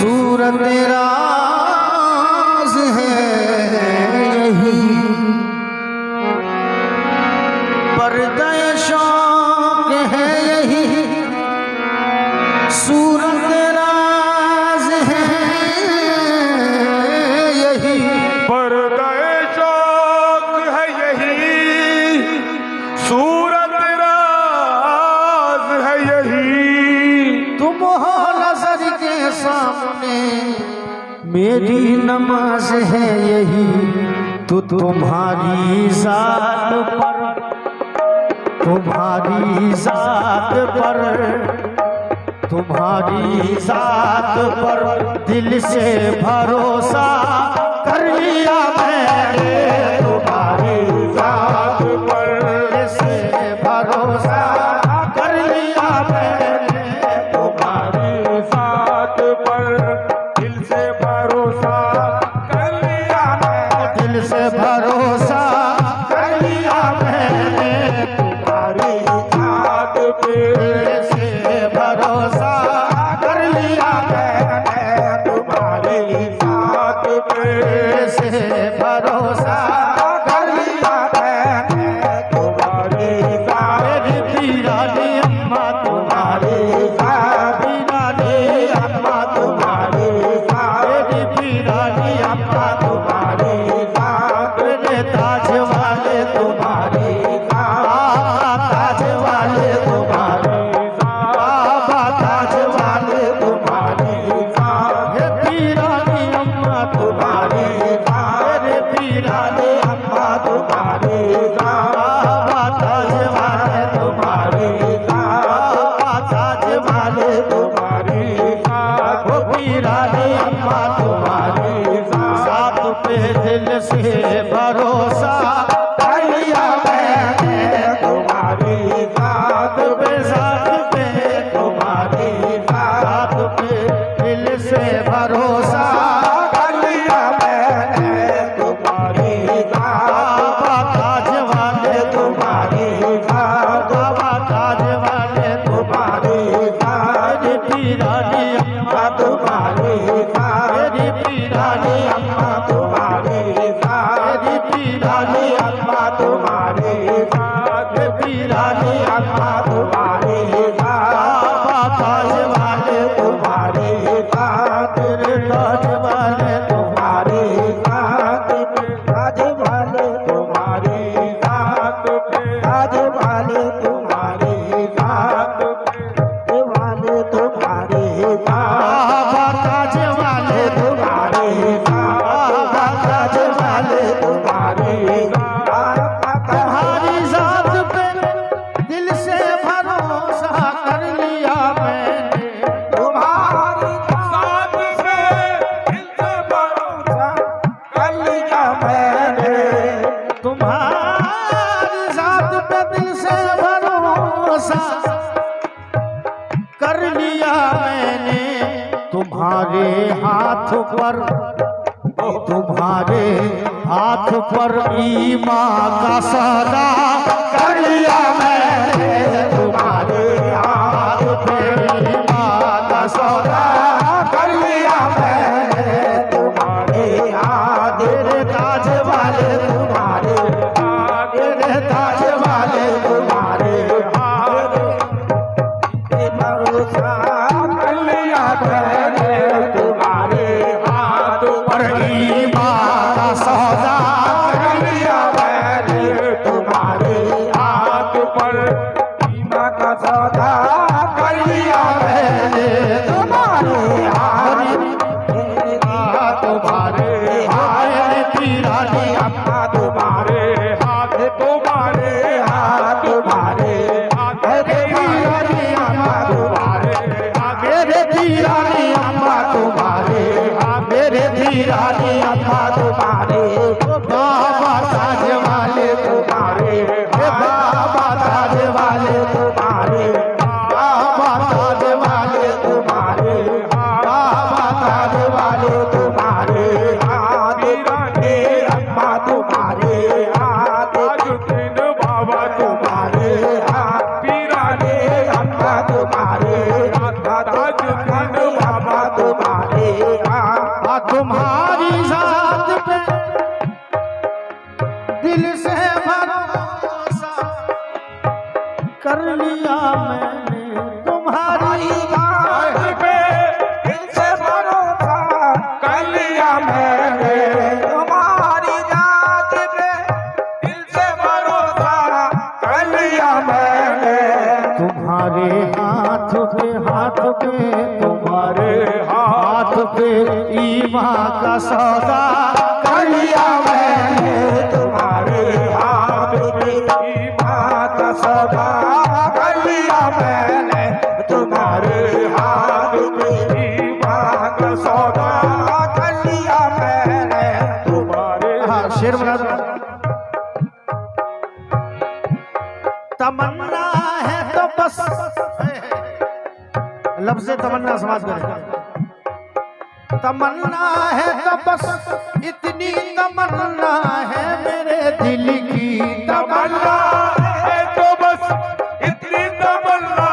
सूरत राज है यही, पर्दा शौक है यही, सूरत राज है यही, पर्दा शौक है यही, सूरत राज है यही। तुम हो नजर के सामने मेरी नमाज है यही, तो तुम्हारी जात पर, तुम्हारी जात पर, तुम्हारी जात पर दिल से भरोसा कर लिया मैंने, तुम्हारी जात पर दिल से भरोसा कर लिया मैंने, तुम्हारी साथ पर दिल से भरोसा कर लिया मैंने, दिल से भरोसा कर लिया मैंने, तुम्हारी साथ पे दिल से भरोसा कर लिया मैंने, तुम्हारी साथ पे दिल से भरोसा कर लिया मैंने, तुम्हारी साथ मेरी पीरानी अम्मा तुम्हारी साथ, पीरानी अम्मा तुम्हारी साथ, मेरी पीरानी अम्मा तुम्हारी साथ, मेरे ताज वाले तुम्हारी साथ, ताज वाले तुम्हारी साथ, बाबा ताज वाले तुम्हारी साथ, हे पीरानी अम्मा तुम्हारी साथ, मेरे पीरानी अम्मा तुम्हारी साथ, बाबा ताज वाले तुम्हारी साथ, बाबा ताज वाले तुम्हारी साथ, वो पीरानी अम्मा तुम्हारी साथ पे दिल से भरोसा कर लिया मैंने, तुम्हारी साथ पे, साथ पे तुम्हारी साथ पे दिल से भरोसा कर लिया मैंने, तुम्हारी बाबा ताज वाले तुम्हारी साथ, बाबा ताज वाले तुम्हारी साथ, मेरी पीरानी अम्मा तुम्हारी साथ, मेरी पीरानी अम्मा तुम्हारी साथ, मेरी पीरानी अम्मा तुम्हारी साथ, पीरानी अम्मा तुम्हारी साथ, बाबा ताज वाले तुम्हारी साथ, तेरे ताज वाले तुम्हारी साथ, ताज वाले तुम्हारी साथ, ताज वाले तुम्हारी साथ, वाले तुम्हारे बाबा ताज वाले तुम्हारे बाबा ताज वाले तुम्हारे, तुम्हारी जात पे दिल से भरोसा कर लिया मैंने, तुम्हारी साथ से दिल से भरोसा कर लिया मैंने, तुम्हारी जात पे दिल से भरोसा कर लिया मैंने, तुम्हारे हाथ पर, तुम्हारे हाथ पर ईमान का सौदा कर लिया मैंने, तुम्हारे हाथ पे ईमान का सौदा कर लिया मैंने, तुम्हारे हाथ, तेरे ताज वाले तुम्हारे हाथ, तेरे ताज वाले तुम्हारे हाथ, भरोसा कर लिया मैंने, तुम्हारे हाथ पर ईमान का सौदा कर लिया मैंने, तुम्हारे हाथ पर ईमान का सौदा कर लिया मैंने, तुम्हारे हाथ, तुम्हारे हाथ, पीरानी अम्मा तुम्हारे हाथ, तुम्हारे हाथ, तुम्हारे हाथ, पीरानी अम्मा तुम्हारे, मेरे पीरानी अम्मा तुम्हारे, मेरे पीरानी अम्मा तुम्हारे, बाबा ताज वाले तुम्हारे, बाबा ताज वाले तुम्हारे, बाबा ताज वाले तुम्हारे, बाबा ताज वाले तुम्हारे, पीरानी अम्मा तुम्हारे, ताजुद्दीन बाबा तुम्हारे, पीरानी अम्मा तुम्हारे, ताजुद्दीन बाबा तुम्हारे तुम्हारी जात पे दिल से भरोसा कर लिया मैंने, तुम्हारी जात पे दिल से भरोसा कर लिया मैंने, तुम्हारी जात पे दिल से भरोसा कर लिया मैंने, तुम्हारे हाथ पे तुम्हारे हाथ पे ईमान का सौदा कर लिया मैंने, तुम्हारे हाथ पे ईमान का सौदा कर लिया मैंने, तुम्हारे हाथ पे ईमान का सौदा कर लिया मैंने, तुम्हारे हाँ शेर बना दो। तमन्ना है तो बस, लफ्ज़ तमन्ना समाज करें। तमन्ना है तो बस इतनी तमन्ना है मेरे दिल की, तमन्ना है तो बस इतनी तमन्ना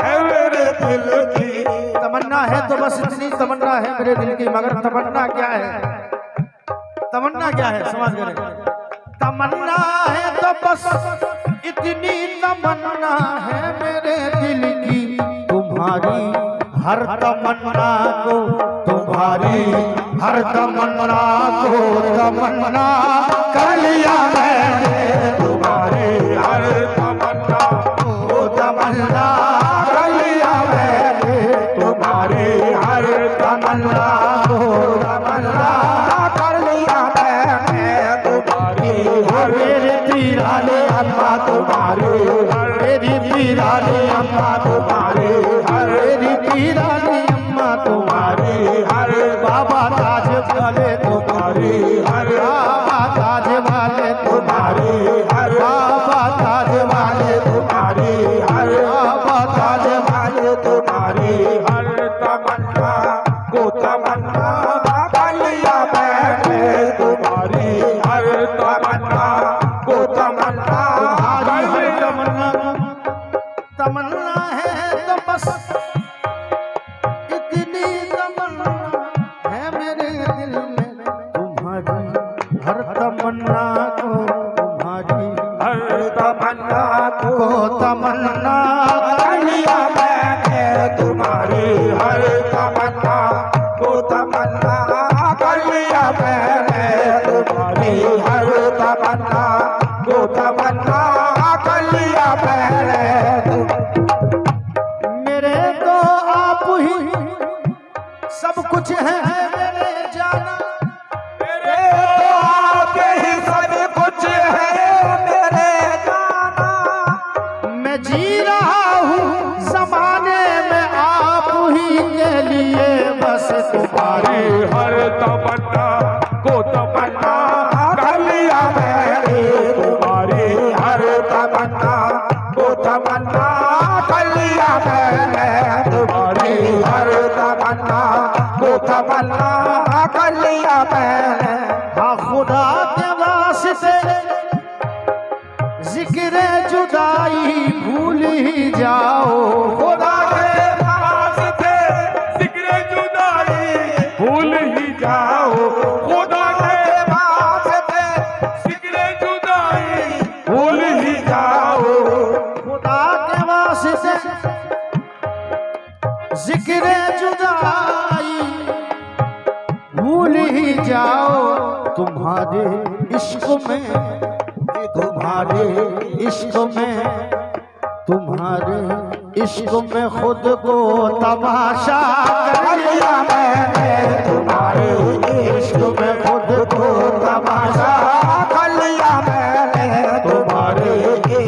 है मेरे दिल की, तमन्ना है तो बस इतनी तमन्ना है मेरे दिल की, मगर तमन्ना क्या है? तमन्ना क्या है समाज करें। तमन्ना है तो बस इतनी तमन्ना है मेरे दिल की, तुम्हारी हर तमन्ना को, तुम्हारी हर तमन्ना को तमन्ना कर लिया मैंने, तुम्हारे हर तमन्ना को तमन्ना कर लिया मैंने, तुम्हारे हर तमन्ना को तमन्ना कर लिया मैंने, तुम्हारी हर मेरे पीराने अम्मा तुम्हारे, मेरी पीराने अम्मा तुम्हारे, मेरी पीराने अम्मा तुम्हारे, हर बाबा ताज वाले तुम्हारे, बाबा ताज वाले तुम्हारे, बाबा ताज वाले तुम्हारे, बाबा ताज वाले तुम्हारी हर तमन्ना को तमन्ना कर लिया मैंने, तुम्हारी हर तमन्ना को तमन्ना कर लिया। तमन्ना है तो बस इतनी तमन्ना है मेरे दिल में, तुम्हारी हर तमन्ना को, तुम्हारी हर तमन्ना को तमन्ना कर लिया मैंने, तुम्हारी हर तमन्ना को तमन्ना कर लिया मैंने, तुम्हारी हर तमन्ना को तमन्ना कर लिया मैंने, मेरे तो आप ही सब कुछ है मेरे जाना, मेरे तो आपके ही सब कुछ है मेरे जाना, मैं जी रहा हूँ जमाने में आप ही के लिए, बस तुम्हारी हर तमन्ना को तमन्ना कर लिया मैंने, तुम्हारी हर तमन्ना को तमन्ना कर लिया मैंने, तुम्हारी हर तमन्ना को तमन्ना कर लिया मैंने, हाँ खुदा के वास्ते जिक्र जुदाई भूल ही जाओ, खुदा के वास्ते जिक्र जुदाई भूल ही जाओ, खुदा के वास्ते जिक्र जुदाई भूल ही जाओ, खुदा के वास्ते जिक्र जुदाई भूल ही जाओ, तुम्हारे इश्क में, तुम्हारे इश्क में, तुम्हारे इश्क में खुद को तमाशा कर लिया मैंने, तुम्हारे इश्क में खुद को तमाशा कर लिया मैंने, तुम्हारे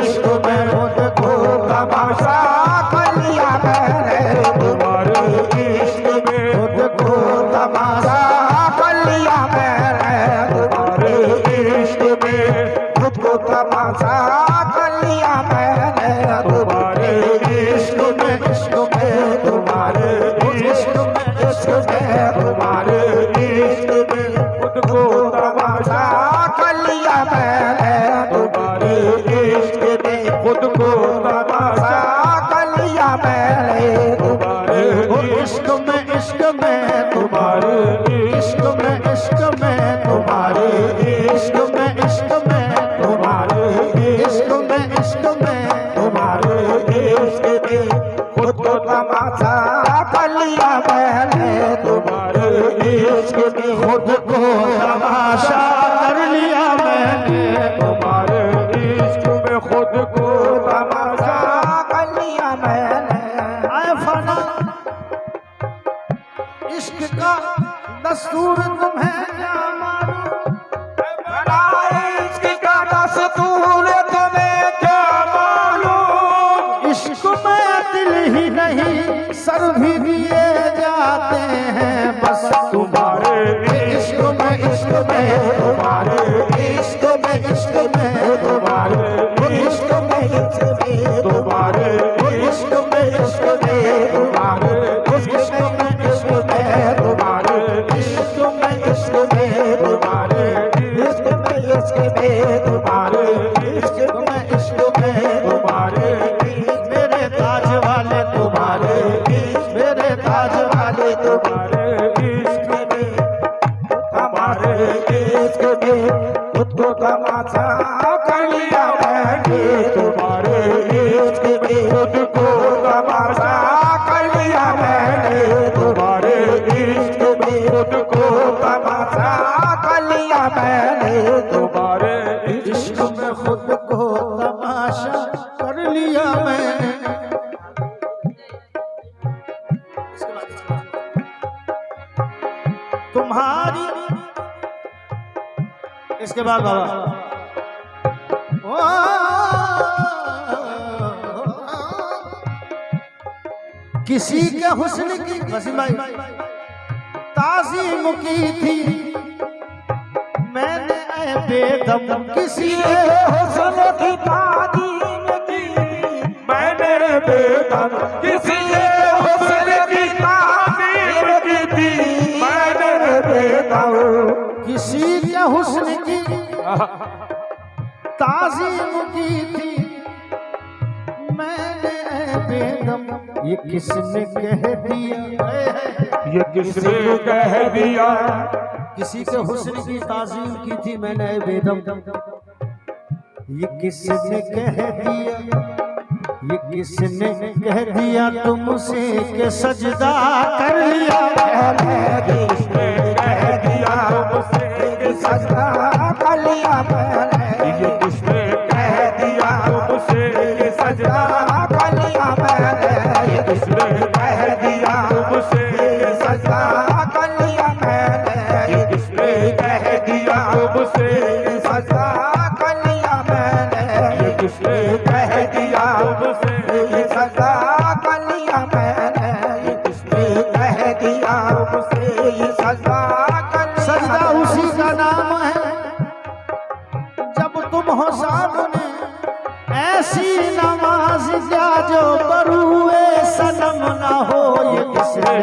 इश्क में खुद को तमाशा कर लिया मैंने, तुम्हारे इश्क में खुद को तमाशा कर लिया मैंने, तुम्हारे इश्क में खुद को तमाशा कर लिया मैंने, तुम्हारे इश्क में तुम्हारे इश्क में तुम्हारे इश्क में खुद को तमाशा कर लिया मैंने, तुम्हारे इश्क में खुद को तमाशा कर लिया मैंने, तुम्हारे इश्क में तुम्हारे इश्क इश्क में खुद को तमाशा कर लिया मैंने, तुम्हारे इश्क में खुद को तमाशा कर लिया मैंने। आए फना इश्क का दस्तूर तुम्हें क्या मालूम, इश्क का दस्तूर तुम्हें क्या मालूम। इश्क में दिल ही नहीं सर भी दिए जाते हैं, बस तुम्हारे इश्क में, इश्क में, तुम्हारे इश्क में, इश्क में, तुम्हारे इश्क में, इश्क में, तुम्हारे इश्क में, इश्क में, तुम्हारे इश्क में, इश्क में, तुम्हारे इश्क में, इश्क में, तुम्हारे इश्क में, इश्क में, तुम्हारे इश्क में, इश्क में, तुम्हारे मेरे ताज वाले तुम्हारे, मेरे ताज वाले तुम्हारे इश्क में, हमारे इश्क में खुद को तमाशा कर लिया मैंने। तुम्हारे इश्क में खुद को तमाशा कर लिया मैंने। तुम्हारे इश्क में खुद को तमाशा कर लिया मैंने। तुम्हारे इश्क में खुद को तमाशा कर लिया मैंने। तुम्हारी इसके बाद बाबा किसी के हुस्न की वसीम भाई ताज़ीम की थी मैंने ऐ बेदम, किसी के हुस्न की ताज़ीम की मैंने बेदम, किसी के हुस्न की ताज़ीम की थी मैंने बेदम। किसी के हुस्न की ताज़ीम की थी मैंने ऐ बेदम, ये किसने कह दिया, ये किसने कह दिया। किसी के हुस्न की ताज़ीम की थी मैंने ऐ बेदम, ये किसने कह दिया, ये किसने कह दिया तुमसे के सजदा कर लिया मैंने। किसने कह दिया तुमसे कि सजदा कर लिया मैंने। ये किसने कह दिया तुमसे कि सजदा कर लिया मैंने। ये किसने कह दिया तुमसे कि सजदा कर लिया मैंने। ये किसने कह दिया तुमसे कि सजदा कर लिया मैंने। ये किसने कह दिया तुमसे कि सजदा कर लिया मैंने। ये किसने कह दिया तुमसे ये सजदा कर लिया। सजदा उसी का नाम है जब तुम हो सामने, ऐसी नमाज क्या जो बरूए सनम ना हो, ये किसने